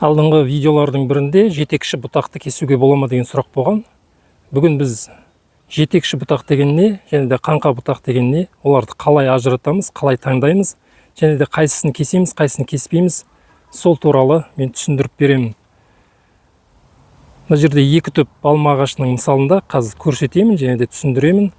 Алдыңғы видеолардың бірінде жетекші бұтақты кесуге бола ма деген сұрақ болған. Бүгін біз жетекші бұтақ деген не, және де қаңқа бұтақ деген не, оларды қалай ажыратамыз, қалай таңдаймыз, және де қайсысын кесеміз, қайсысын кеспейміз, сол туралы мен түсіндіріп беремін. Мына жерде екі түп алма ағашының мысалында қазір көрсетемін және де түсіндіремін.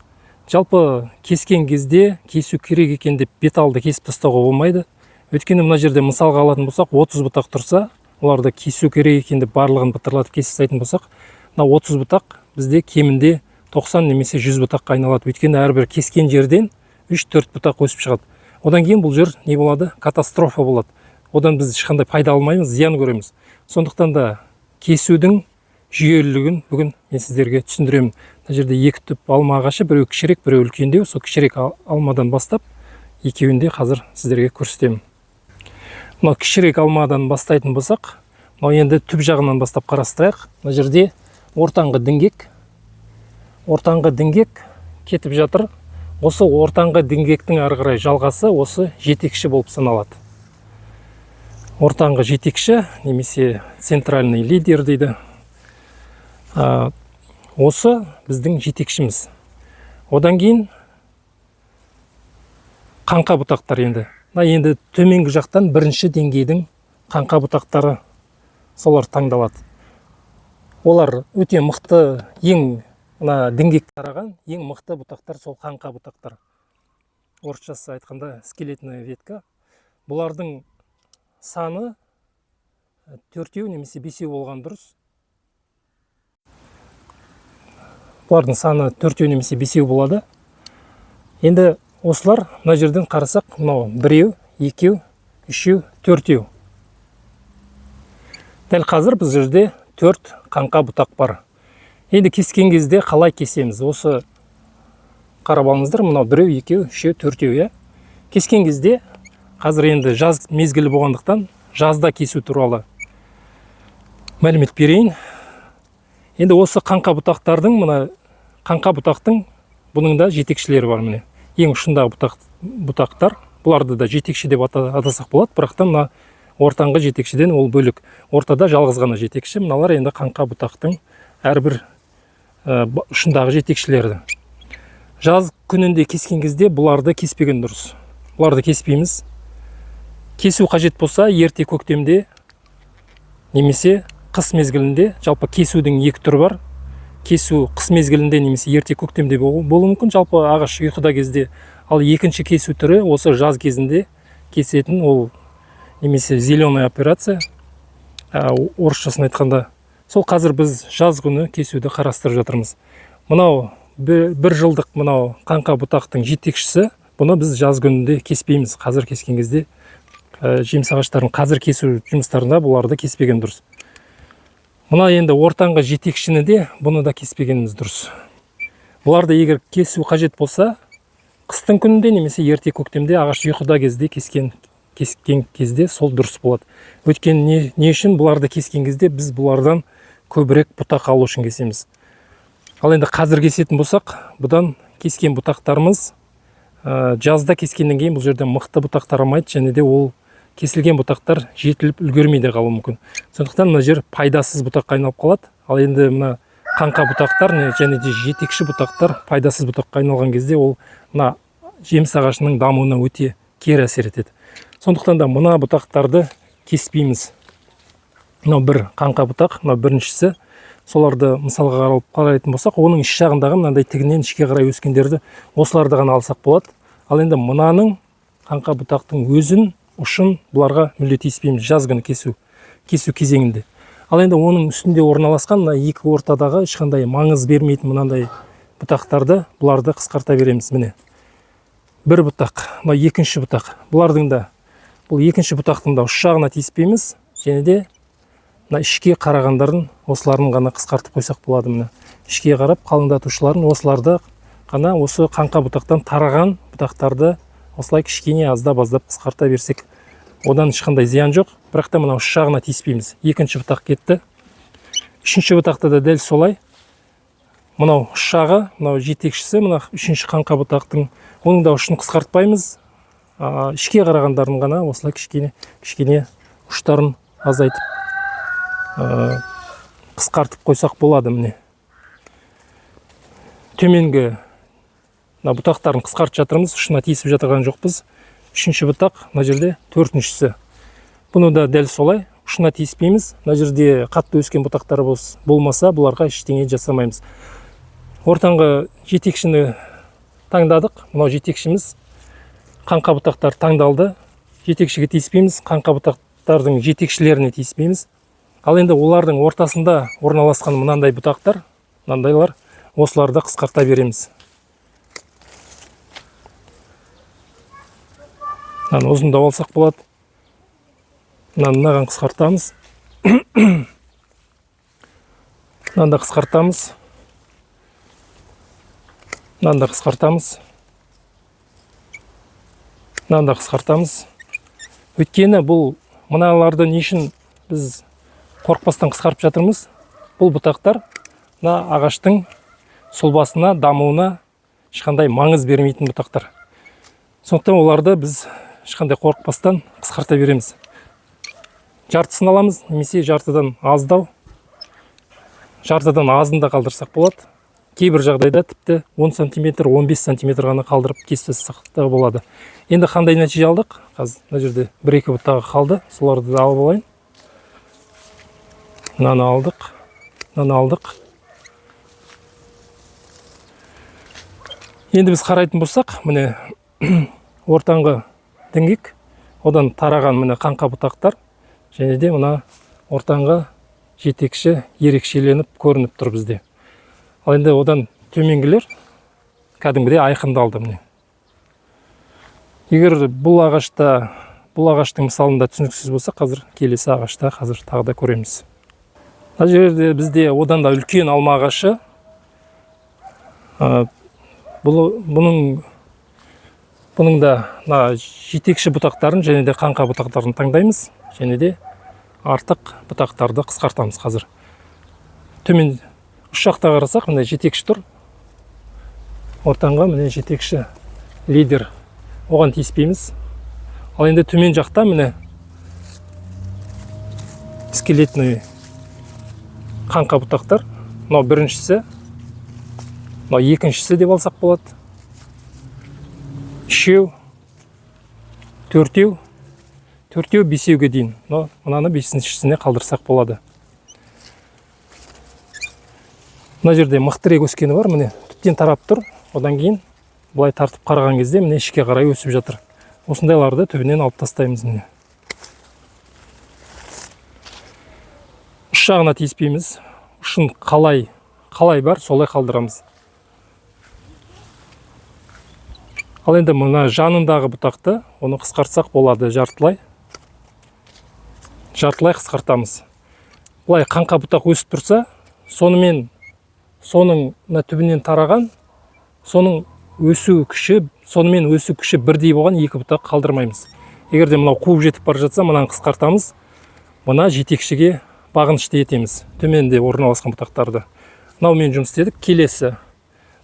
Жалпы кескен кезде кесу керек екен деп бет алды кесіп тастауға болмайды. Өйткені мына жерде мысалға алатын болсақ, 30 бұтақ тұрса, оларды кесу керек екен деп барлығын бытырлатып кесіп тастайтын болсақ, мына 30 бұтақ бізде кемінде 90 немесе 100 бұтаққа айналады. Өйткені әрбір кескен жерден 3-4 бұтақ өсіп шығады. Одан кейін бұл жер не болады? Катастрофа болады. Одан біз ешқандай пайда алмаймыз, зиян көреміз. Сондықтан да кесудің жүйелілігін бүгін мен сіздерге түсіндіремін. Мына жерде екі түп алма ағашы, біреу кішірек, біреу үлкендеу. Сол кішірек алмадан бастап екеуін де қазір сіздерге көрсетемін. Мына кішірек алмадан бастайтын болсақ, мынау енді түп жағынан бастап қарастырайық. Мына жерде ортаңғы діңгек кетіп жатыр. Осы ортаңғы діңгектің ары қарай жалғасы осы жетекші болып саналады. Ортаңғы жетекші немесе центральный лидер дейді. Осы біздің жетекшіміз. Одан кейін қаңқа бұтақтар енді. Енді төменгі жақтан бірінші деңгейдің қаңқа бұтақтары солар таңдалады. Олар өте мықты, ең діңгек тараған, ең мықты бұтақтар сол қаңқа бұтақтар. Орысшасы айтқанда скелетная ветка. Бұлардың саны 4 немесе 5 болған дұрыс. Бұлардың саны 4 немесе 5 болады. Енді осылар мына жерден қарасақ, мынау 1, 2, 3, 4. Дәл қазір біз жерде 4 қаңқа бұтақ бар. Енді кескен кезде қалай кесеміз? Осы қарап алыңыздар, мынау 1, 2, 3, 4. Кескен кезде қазір енді жаз мезгілі болғандықтан жазда кесу туралы мәлімет берейін. Енді осы қаңқа бұтақтардың, мына қаңқа бұтақтың бұның да жетекшілері бар міне. Ең ұшындағы бұтақтар, бұларды да жетекші деп атасақ болады, бірақ та мына ортаңғы жетекшіден ол бөлік. Ортада жалғыз ғана жетекші, мыналар енді қаңқа бұтақтың әрбір ұшындағы жетекшілері. Жаз күнінде кескен кезде бұларды кеспеген дұрыс. Бұларды кеспейміз. Кесу қажет болса, ерте көктемде немесе қыс мезгілінде, жалпы кесудің екі түрі бар. Кесу қыс мезгілінде немесе ерте көктемде болуы мүмкін, жалпы ағаш ұйқыда кезде. Ал екінші кесу түрі осы жаз кезінде кесетін, ол немесе зеленая операция, орысшасын айтқанда. Сол қазір біз жаз күні кесуді қарастырып жатырмыз. Мынау бір жылдық мынау қаңқа бұтақтың жетекшісі, бұны біз жаз күнінде кеспейміз. Қазір кескен кезде жеміс ағаштарын қазір кесу жұмыстарында бұларды кеспеген дұрыс. Мына енді ортаңғы жетекшіні де бұны да кеспегеніміз дұрыс. Бұларды егер кесу қажет болса, қыстың күнінде немесе ерте көктемде ағаш ұйқыда кезде кескен кезде сол дұрыс болады. Өйткені не үшін бұларды кескен кезде біз бұлардан көбірек бұтақ алу үшін кесеміз. Ал енді қазір кесетін болсақ, бұдан кескен бұтақтарымыз жазда кескеннен кейін бұл жерде мықты бұтақ тарамайды, және де ол кесілген бұтақтар жетіліп үлгермей де қалуы мүмкін. Сондықтан мына жер пайдасыз бұтаққа айналып қалады. Ал енді мына қаңқа бұтақтар және де жетекші бұтақтар пайдасыз бұтаққа айналған кезде ол мына жеміс ағашының дамуына өте кері әсер етеді. Сондықтан да мына бұтақтарды кеспейміз. Мынау бір қаңқа бұтақ, мынау біріншісі. Соларды мысалға қарайтын болсақ, оның іш жағындағы мынандай тігінен ішке қарай өскендерді осыларды ғана алсақ болады. Ал енді мынаның қаңқа бұтақтың өзін, ұшын бұларға мүлде тиіспейміз жаз күні кесу кезеңінде. Ал енді оның үстінде орналасқан мына екі ортадағы ешқандай маңыз бермейтін мынандай бұтақтарды бұларды қысқарта береміз. Міне бір бұтақ, мына екінші бұтақ. Бұлардың да бұл екінші бұтақтың да ұш жағына тиіспейміз, және де мына ішке қарағандарын осыларын ғана қысқартып қойсақ болады. Міне ішке қарап қалыңдатушыларын осыларды ғана осы қаңқа бұтақтан тараған бұтақтарды осылай кішкене аздап қысқарта берсек, одан ешқандай зиян жоқ. Бірақ та мына ұш жағына тиіспейміз. Екінші бұтақ кетті. Үшінші бұтақты да дәл солай. Мынау ұш жағы, мынау жетекшісі, мына үшінші қаңқа бұтақтың, оның да ұшын қысқартпаймыз. Ішке қарағандарын ғана осылай кішкене ұштарын азайтып қысқартып қойсақ болады. Міне төменгі бұтақтарын қысқартып жатырмыз, ұшына тиісіп жатырған жоқпыз. Үшінші бұтақ, мына жерде төртіншісі. Бұны да дәл солай ұшына тиіспейміз. Мына жерде қатты өскен бұтақтар болмаса, бұларға ештеңе жасамаймыз. Ортаңғы жетекшіні таңдадық. Мынау жетекшіміз, қаңқа бұтақтар таңдалды. Жетекшіге тиіспейміз, қаңқа бұтақтардың жетекшілеріне тиіспейміз. Ал енді олардың ортасында орналасқан мынандай бұтақтар, мынандайлар, осыларды қысқарта береміз. Мынаны ұзындап алсақ болады. Мынаған қысқартамыз. Мынаны қысқартамыз. Мынаны қысқартамыз. Мынаны қысқартамыз. Өйткені бұл мыналарды не үшін біз қорықпастан қысқарып жатырмыз? Бұл бұтақтар мына ағаштың сұлбасына, дамуына ешқандай маңыз бермейтін бұтақтар. Сондықтан оларды біз ешқандай қорықпастан қысқарта береміз. Жартысын аламыз, немесе жартыдан аздау. Жартыдан азын да қалдырсақ болады. Кейбір жағдайда тіпті 10 см, 15 см ғана қалдырып кестірсақ та болады. Енді қандай нәтиже алдық? Қазір мына жерде 1-2 бұтағы қалды. Соларды да алып алайын. Мынаны алдық. Мынаны алдық. Енді біз қарайтын болсақ, міне ортаңғы діңгек, одан тараған міне қаңқа бұтақтар, және де мына ортаңғы жетекші ерекшеленіп көрініп тұр бізде. Ал енді одан төменгілер кәдімгідей айқындалды. Міне. Егер бұл ағаштың мысалында түсініксіз болса, қазір келесі ағашта тағы да көреміз. Мына жерде бізде одан да үлкен алма ағашы. Бұның да жетекші бұтақтарын және де қаңқа бұтақтарын таңдаймыз, және де артық бұтақтарды қысқартамыз. Қазір төмен үш жақта қарасақ, міне жетекші тұр. Ортаңға міне жетекші лидер, оған тиіспейміз. Ал енді төмен жақта міне скелетный қаңқа бұтақтар. Мынау біріншісі, мынау екіншісі деп алсақ болады. Үшеу, төртеу, бесеуге дейін. Мынаны бесіншісіне қалдырсақ болады. Мына жерде мықтырек өскені бар, міне түптен тарап тұр. Одан кейін бұлай тартып қараған кезде міне ішке қарай өсіп жатыр. Осындайларды түбінен алып тастаймыз. Міне ұш жағына тиіспейміз. Ұшын қалай бар, солай қалдырамыз. Ал енді мына жанындағы бұтақты, оны қысқартсақ болады, жартылай қысқартамыз. Бұлай қаңқа бұтақ өсіп тұрса, соның түбінен тараған, сонымен өсу күші бірдей болған екі бұтақ қалдырмаймыз. Егер де мынау қуып жетіп бара жатса, мынаны қысқартамыз, мына жетекшіге бағынышты етеміз, төменде орналасқан бұтақтарды. Мынаумен жұмыс істедік. Келесі,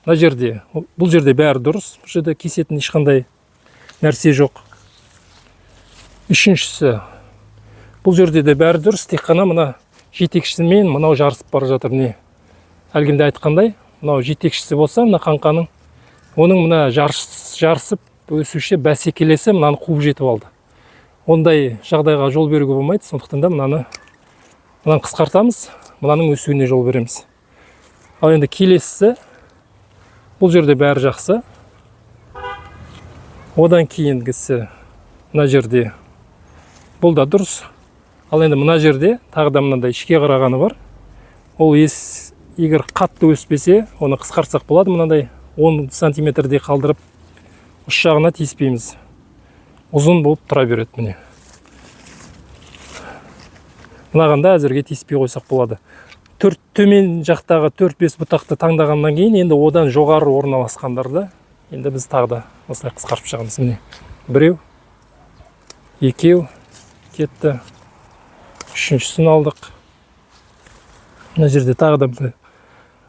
бұл жерде бәрі дұрыс, бұл жерде кесетін ешқандай нәрсе жоқ. Үшіншісі, бұл жерде де бәрі дұрыс, тек қана мына жетекшісімен мынау жарысып бара жатыр. Не әлгінде айтқандай, мынау жетекшісі болса, мына қаңқаның, оның мына жарысып өсуші бәсекелесі мынаны қуып жетіп алды. Ондай жағдайға жол беруге болмайды. Сондықтан да мынаны қысқартамыз, мынаның өсуіне жол береміз. Ал енді келесісі, бұл жерде бәрі жақсы. Одан кейінгісі, мына жерде бұл да дұрыс. Ал енді мына жерде тағы да мынандай ішке қарағаны бар. Ол егер қатты өспесе, оны қысқартсақ болады. Мынандай 10 сантиметрдей қалдырып, ұш жағына тиіспейміз. Ұзын болып тұра береді. Міне. Мынағанда әзірге тиіспей қойсақ болады. Төмен жақтағы 4-5 бұтақты таңдағаннан кейін, енді одан жоғары орналасқандарды енді біз тағы да осылай қысқарып шығамыз. Міне. Біреу, екеу кетті. Үшіншісін алдық. Мына жерде тағы да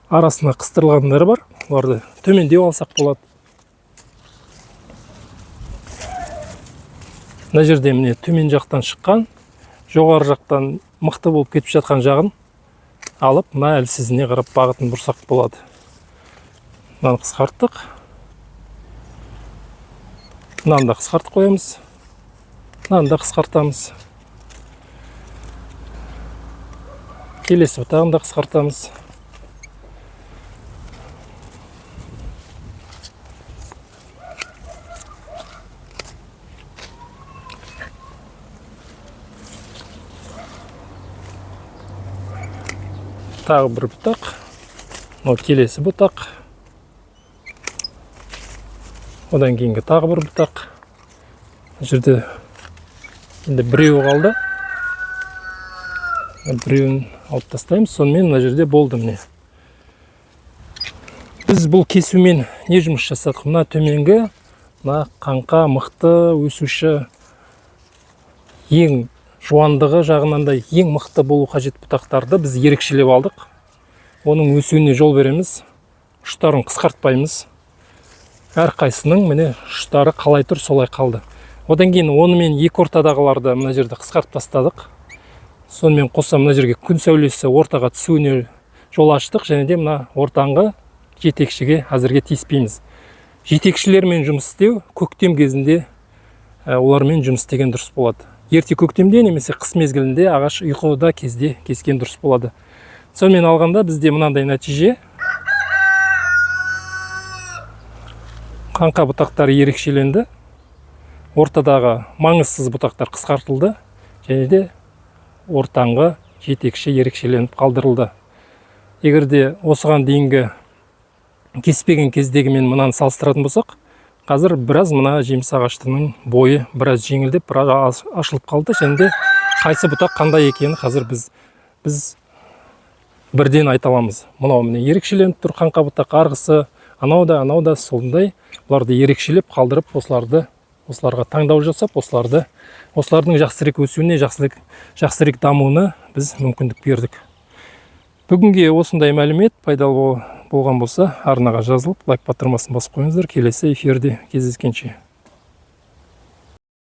арасына қыстырылғандары бар. Оларды төмендеу алсақ болады. Мына жерде міне төмен жақтан шыққан жоғары жақтан мықты болып кетіп жатқан жағын алып, мына әлсізіне қарап бағытын бұрсақ болады. Мынаны қысқарттық. Мынаны да қысқартып қоямыз. Мынаны да қысқартамыз. Келесі бұтағын да қысқартамыз. Тағы бір бұтақ. Келесі бұтақ. Одан кейінгі тағы бір бұтақ. Жерде енді біреуі қалды. Біреуін алып тастаймыз. Сонымен мына жерде болды міне. Біз бұл кесумен не жұмыс жасадық? Мына төменгі, мына қаңқа мықты өсуші, ең жуандығы жағынан да ең мықты болу қажет бұтақтарды біз ерекшелеп алдық. Оның өсуіне жол береміз. Ұштарын қысқартпаймыз. Әрқайсының міне ұштары қалай тұр, солай қалды. Одан кейін онымен екі ортадағыларды мына жерде қысқартып тастадық. Сонымен қоса мына жерге күн сәулесі ортаға түсуіне жол аштық, және де мына ортаңғы жетекшіге әзірге тиіспейміз. Жетекшілермен жұмыс істеу көктем кезінде олармен жұмыс істеген дұрыс болады. Ерте көктемде немесе қыс мезгілінде ағаш ұйқыда кезде кескен дұрыс болады. Сонымен алғанда бізде мынандай нәтиже. Қаңқа бұтақтар ерекшеленді. Ортадағы маңызсыз бұтақтар қысқартылды. Және де ортаңғы жетекші ерекшеленіп қалдырылды. Егерде осыған дейінгі кеспеген кездегімен мынаны салыстыратын болсақ, қазір біраз мына жеміс ағаштының бойы біраз жеңілдеп, біраз ашылып қалды. Және де қайсы бұтақ қандай екені қазір біз бірден айта аламыз. Мынау міне ерекшеленіп тұр қаңқа бұтақ, арғысы, анау да сондай. Бұларды ерекшелеп қалдырып, осыларға таңдау жасап, осылардың жақсырек өсуіне, жақсырек дамуына біз мүмкіндік бердік. Бүгінге осындай мәлімет пайдалы болған болса, арнаға жазылып, лайк батырмасын басып қойыңыздар. Келесі эфирде кездескенше.